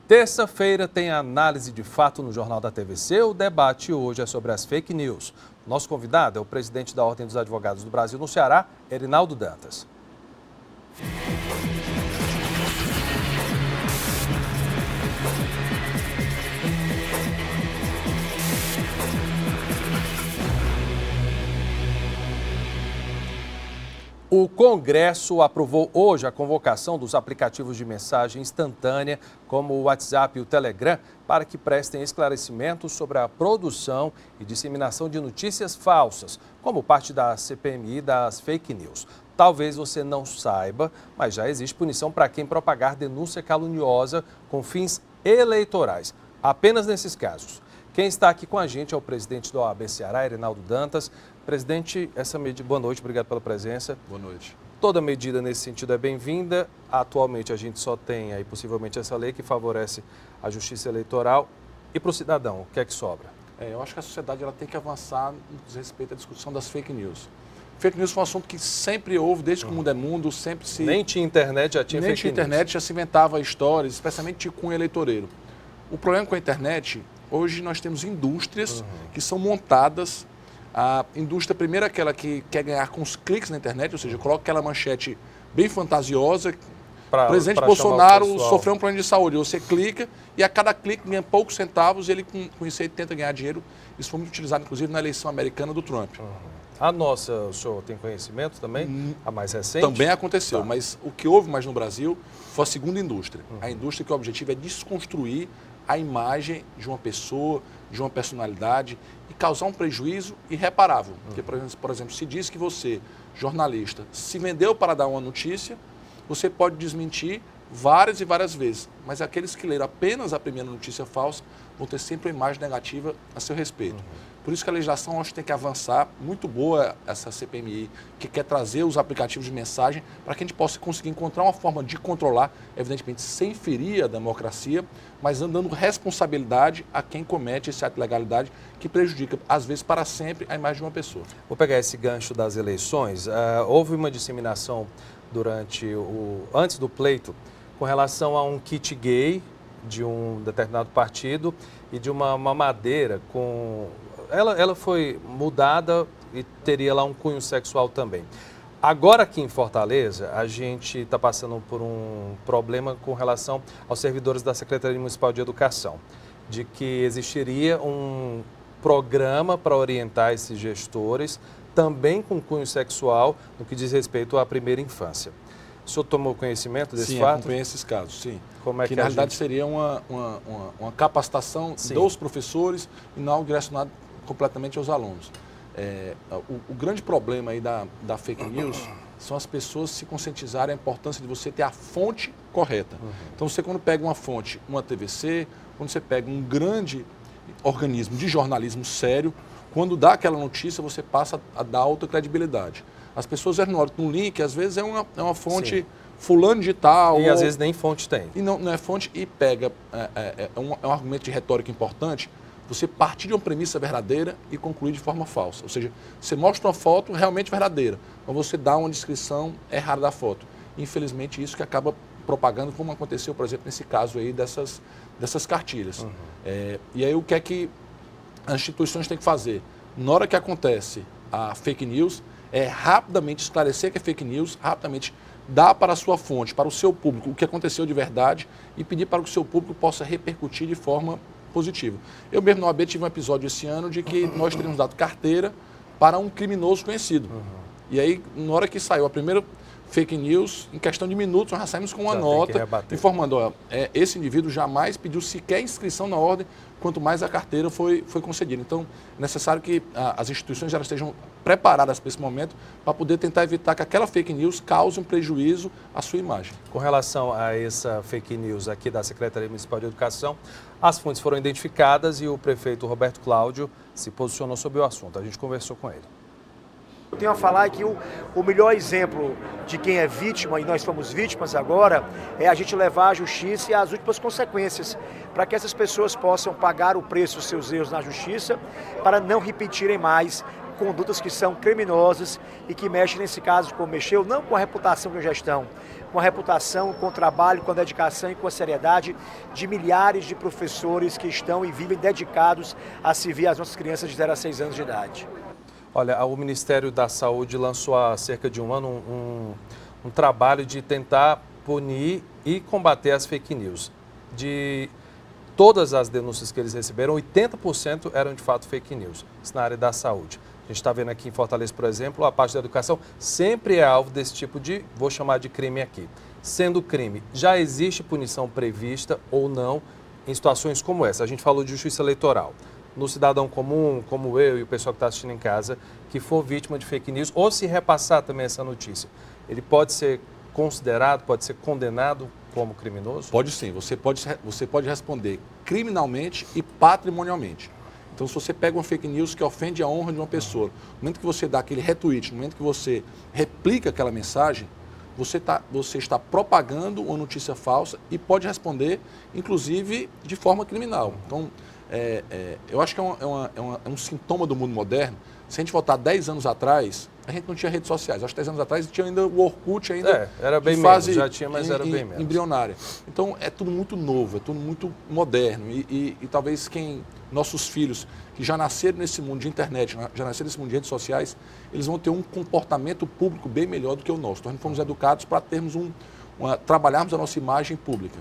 Terça-feira tem a análise de fato no Jornal da TVC. O debate hoje é sobre as fake news. Nosso convidado é o presidente da Ordem dos Advogados do Brasil no Ceará, Erinaldo Dantas. O Congresso aprovou hoje a convocação dos aplicativos de mensagem instantânea, como o WhatsApp e o Telegram, para que prestem esclarecimentos sobre a produção e disseminação de notícias falsas, como parte da CPMI das fake news. Talvez você não saiba, mas já existe punição para quem propagar denúncia caluniosa com fins eleitorais, apenas nesses casos. Quem está aqui com a gente é o presidente da OAB Ceará, Erinaldo Dantas. Presidente, boa noite, obrigado pela presença. Boa noite. Toda medida nesse sentido é bem-vinda. Atualmente a gente só tem aí possivelmente essa lei que favorece a justiça eleitoral. E para o cidadão, o que é que sobra? Eu acho que a sociedade ela tem que avançar no que diz respeito à discussão das fake news. Fake news foi um assunto que sempre houve, desde que o mundo é mundo, sempre se... Nem tinha internet, já tinha fake news. Nem tinha internet, já se inventava histórias, especialmente de cunho eleitoreiro. O problema com a internet, hoje nós temos indústrias que são montadas. A indústria primeiro é aquela que quer ganhar com os cliques na internet, ou seja, coloca aquela manchete bem fantasiosa. O presidente Bolsonaro sofreu um problema de saúde. Você clica e a cada clique ganha poucos centavos e ele com isso aí tenta ganhar dinheiro. Isso foi muito utilizado, inclusive, na eleição americana do Trump. A nossa, o senhor tem conhecimento também? A mais recente? Também aconteceu, mas o que houve mais no Brasil foi a segunda indústria. A indústria que o objetivo é desconstruir a imagem de uma pessoa, de uma personalidade e causar um prejuízo irreparável. Porque, por exemplo, se diz que você, jornalista, se vendeu para dar uma notícia, você pode desmentir várias e várias vezes, mas aqueles que leram apenas a primeira notícia falsa vão ter sempre uma imagem negativa a seu respeito. Por isso que a legislação, acho que tem que avançar, muito boa essa CPMI, que quer trazer os aplicativos de mensagem para que a gente possa conseguir encontrar uma forma de controlar, evidentemente sem ferir a democracia, mas dando responsabilidade a quem comete esse ato de ilegalidade que prejudica, às vezes, para sempre a imagem de uma pessoa. Vou pegar esse gancho das eleições. Houve uma disseminação antes do pleito com relação a um kit gay de um determinado partido e de uma mamadeira com... Ela foi mudada e teria lá um cunho sexual também. Agora aqui em Fortaleza, a gente está passando por um problema com relação aos servidores da Secretaria Municipal de Educação, de que existiria um programa para orientar esses gestores, também com cunho sexual, no que diz respeito à primeira infância. O senhor tomou conhecimento desse fato? Sim, acompanhei esses casos, sim. Como é que na realidade seria uma capacitação dos professores e não algo direcionado completamente aos alunos. O grande problema aí da fake news são as pessoas se conscientizarem a importância de você ter a fonte correta. Então, você quando pega uma fonte, uma TVC, quando você pega um grande organismo de jornalismo sério, quando dá aquela notícia, você passa a dar alta credibilidade. As pessoas olham no link, às vezes é uma fonte fulano de tal. E às vezes nem fonte tem. E não é fonte e pega, é um argumento de retórica importante, você partir de uma premissa verdadeira e concluir de forma falsa. Ou seja, você mostra uma foto realmente verdadeira, mas você dá uma descrição errada da foto. Infelizmente, isso que acaba propagando, como aconteceu, por exemplo, nesse caso aí dessas cartilhas. E aí o que é que as instituições têm que fazer? Na hora que acontece a fake news, rapidamente esclarecer que é fake news, rapidamente dar para a sua fonte, para o seu público, o que aconteceu de verdade e pedir para que o seu público possa repercutir de forma positiva. Eu mesmo na OAB tive um episódio esse ano de que nós teríamos dado carteira para um criminoso conhecido. E aí, na hora que saiu a primeira fake news, em questão de minutos, nós já saímos com uma nota informando, esse indivíduo jamais pediu sequer inscrição na ordem, quanto mais a carteira foi concedida. Então, é necessário que as instituições já estejam preparadas para esse momento, para poder tentar evitar que aquela fake news cause um prejuízo à sua imagem. Com relação a essa fake news aqui da Secretaria Municipal de Educação, as fontes foram identificadas e o prefeito Roberto Cláudio se posicionou sobre o assunto. A gente conversou com ele. Eu tenho a falar que o melhor exemplo de quem é vítima, e nós fomos vítimas agora, é a gente levar a justiça e as últimas consequências, para que essas pessoas possam pagar o preço dos seus erros na justiça, para não repetirem mais condutas que são criminosas e que mexem, nesse caso, como mexeu, não com a reputação da gestão, com a reputação, com o trabalho, com a dedicação e com a seriedade de milhares de professores que estão e vivem dedicados a servir as nossas crianças de 0 a 6 anos de idade. Olha, o Ministério da Saúde lançou há cerca de um ano um trabalho de tentar punir e combater as fake news. De todas as denúncias que eles receberam, 80% eram de fato fake news, isso na área da saúde. A gente está vendo aqui em Fortaleza, por exemplo, a parte da educação sempre é alvo desse tipo de, vou chamar de crime aqui. Sendo crime, já existe punição prevista ou não em situações como essa? A gente falou de justiça eleitoral. No cidadão comum, como eu e o pessoal que está assistindo em casa, que for vítima de fake news, ou se repassar também essa notícia, ele pode ser considerado, pode ser condenado como criminoso? Pode sim, você pode responder criminalmente e patrimonialmente. Então, se você pega uma fake news que ofende a honra de uma pessoa, no momento que você dá aquele retweet, no momento que você replica aquela mensagem, você está propagando uma notícia falsa e pode responder, inclusive, de forma criminal. Então, eu acho que é um sintoma do mundo moderno. Se a gente voltar 10 anos atrás, a gente não tinha redes sociais. Acho que 10 anos atrás tinha ainda o Orkut, ainda era bem de fase menos, já tinha, mas era bem menos. Embrionária. Então, é tudo muito novo, é tudo muito moderno. E talvez nossos filhos, que já nasceram nesse mundo de internet, já nasceram nesse mundo de redes sociais, eles vão ter um comportamento público bem melhor do que o nosso. Então, nós fomos educados para termos trabalharmos a nossa imagem pública.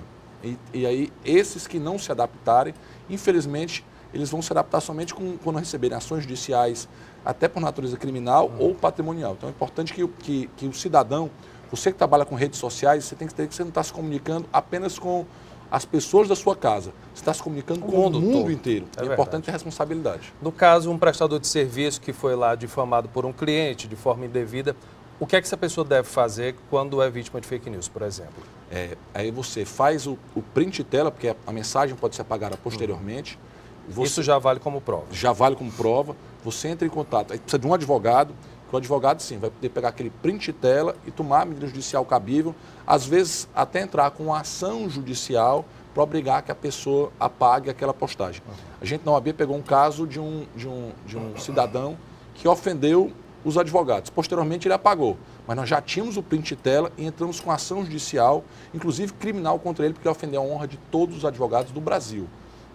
E aí, esses que não se adaptarem, infelizmente, eles vão se adaptar somente quando receberem ações judiciais, até por natureza criminal ou patrimonial. Então é importante que o cidadão, você que trabalha com redes sociais, você tem que ter que você não está se comunicando apenas com as pessoas da sua casa, você está se comunicando com o mundo inteiro. É importante ter responsabilidade. No caso, um prestador de serviço que foi lá difamado por um cliente de forma indevida, o que é que essa pessoa deve fazer quando é vítima de fake news, por exemplo? Aí você faz o print de tela, porque a mensagem pode ser apagada posteriormente. Isso já vale como prova? Já vale como prova. Você entra em contato, aí precisa de um advogado, que o advogado, sim, vai poder pegar aquele print de tela e tomar a medida judicial cabível, às vezes até entrar com uma ação judicial para obrigar que a pessoa apague aquela postagem. A gente na OAB pegou um caso de um cidadão que ofendeu os advogados. Posteriormente ele apagou, mas nós já tínhamos o print de tela e entramos com ação judicial, inclusive criminal contra ele, porque ofendeu a honra de todos os advogados do Brasil.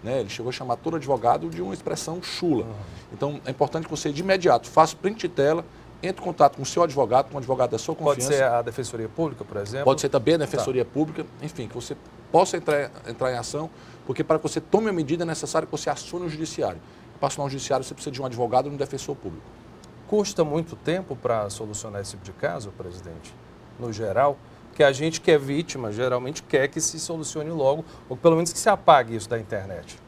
Ele chegou a chamar todo advogado de uma expressão chula. Então, é importante que você, de imediato, faça print de tela, entre em contato com o seu advogado, com o advogado da sua confiança. Pode ser a Defensoria Pública, por exemplo? Pode ser também a Defensoria Pública. Enfim, que você possa entrar em ação, porque para que você tome a medida é necessário que você acione o judiciário. Para acionar o judiciário, você precisa de um advogado e um defensor público. Custa muito tempo para solucionar esse tipo de caso, presidente? No geral? Porque a gente que é vítima, geralmente quer que se solucione logo, ou pelo menos que se apague isso da internet.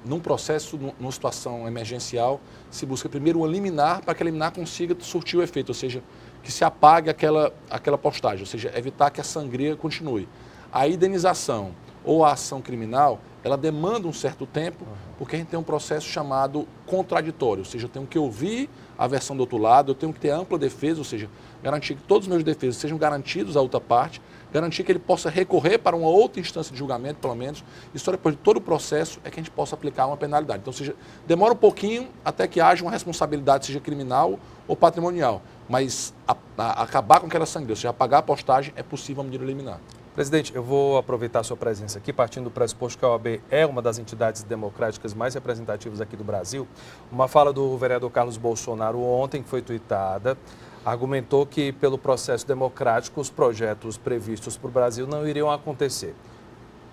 Num processo, numa situação emergencial, se busca primeiro um liminar para que a liminar consiga surtir o efeito, ou seja, que se apague aquela postagem, ou seja, evitar que a sangria continue. A indenização ou a ação criminal, ela demanda um certo tempo, porque a gente tem um processo chamado contraditório, ou seja, eu tenho que ouvir a versão do outro lado, eu tenho que ter ampla defesa, ou seja, garantir que todos os meus defesas sejam garantidos à outra parte, garantir que ele possa recorrer para uma outra instância de julgamento, pelo menos, e só depois de todo o processo é que a gente possa aplicar uma penalidade. Então, ou seja, demora um pouquinho até que haja uma responsabilidade, seja criminal ou patrimonial, mas acabar com aquela sangria, ou seja, apagar a postagem, é possível a medida liminar. Presidente, eu vou aproveitar a sua presença aqui, partindo do pressuposto que a OAB é uma das entidades democráticas mais representativas aqui do Brasil. Uma fala do vereador Carlos Bolsonaro ontem, que foi tuitada, argumentou que pelo processo democrático os projetos previstos para o Brasil não iriam acontecer.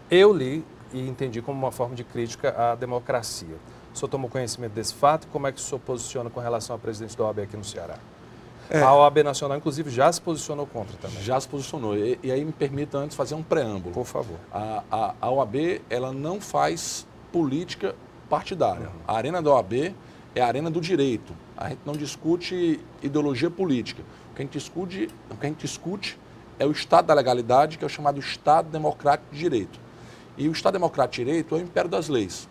Eu li e entendi como uma forma de crítica à democracia. O senhor tomou conhecimento desse fato? Como é que o senhor posiciona com relação ao presidente da OAB aqui no Ceará? A OAB Nacional, inclusive, já se posicionou contra também. Já se posicionou. E aí me permita antes fazer um preâmbulo. Por favor. A OAB, ela não faz política partidária. A arena da OAB é a arena do direito. A gente não discute ideologia política. O que a gente discute é o Estado da legalidade, que é o chamado Estado Democrático de Direito. E o Estado Democrático de Direito é o império das leis.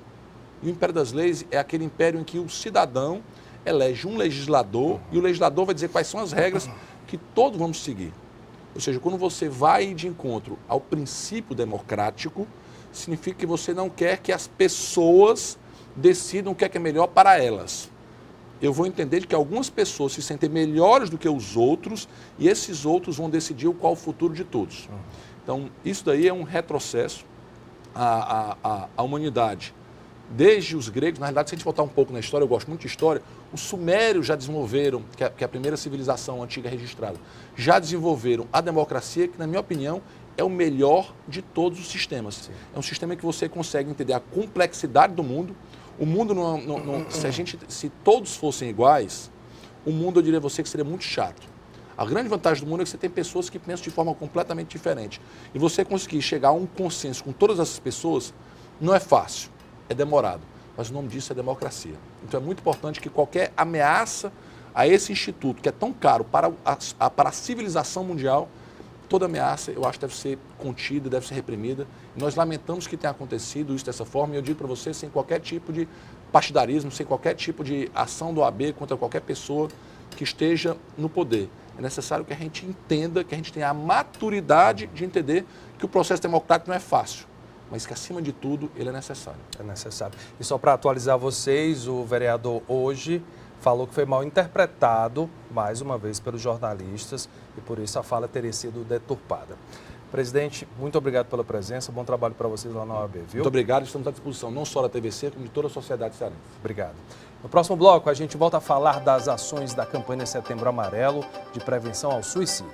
E o império das leis é aquele império em que o cidadão elege um legislador e o legislador vai dizer quais são as regras que todos vamos seguir. Ou seja, quando você vai de encontro ao princípio democrático, significa que você não quer que as pessoas decidam o que é melhor para elas. eu vou entender de que algumas pessoas se sentem melhores do que os outros e esses outros vão decidir qual o futuro de todos. Então, isso daí é um retrocesso à humanidade. Desde os gregos, na realidade, se a gente voltar um pouco na história, eu gosto muito de história, os sumérios já desenvolveram, que é a primeira civilização antiga registrada, já desenvolveram a democracia, que, na minha opinião, é o melhor de todos os sistemas. Sim. É um sistema que você consegue entender a complexidade do mundo. O mundo, se todos fossem iguais, o mundo, eu diria a você, que seria muito chato. A grande vantagem do mundo é que você tem pessoas que pensam de forma completamente diferente. E você conseguir chegar a um consenso com todas essas pessoas não é fácil, é demorado. Mas o nome disso é democracia. Então é muito importante que qualquer ameaça a esse instituto, que é tão caro para a civilização mundial, toda ameaça, eu acho, deve ser contida, deve ser reprimida. E nós lamentamos que tenha acontecido isso dessa forma, e eu digo para você, sem qualquer tipo de partidarismo, sem qualquer tipo de ação do OAB contra qualquer pessoa que esteja no poder. É necessário que a gente entenda, que a gente tenha a maturidade de entender que o processo democrático não é fácil, mas que, acima de tudo, ele é necessário. É necessário. E só para atualizar vocês, o vereador hoje falou que foi mal interpretado, mais uma vez, pelos jornalistas, e por isso a fala teria sido deturpada. Presidente, muito obrigado pela presença, bom trabalho para vocês lá na OAB, viu? Muito obrigado, estamos à disposição, não só da TVC, como de toda a sociedade cearense. Obrigado. No próximo bloco, a gente volta a falar das ações da campanha Setembro Amarelo de prevenção ao suicídio.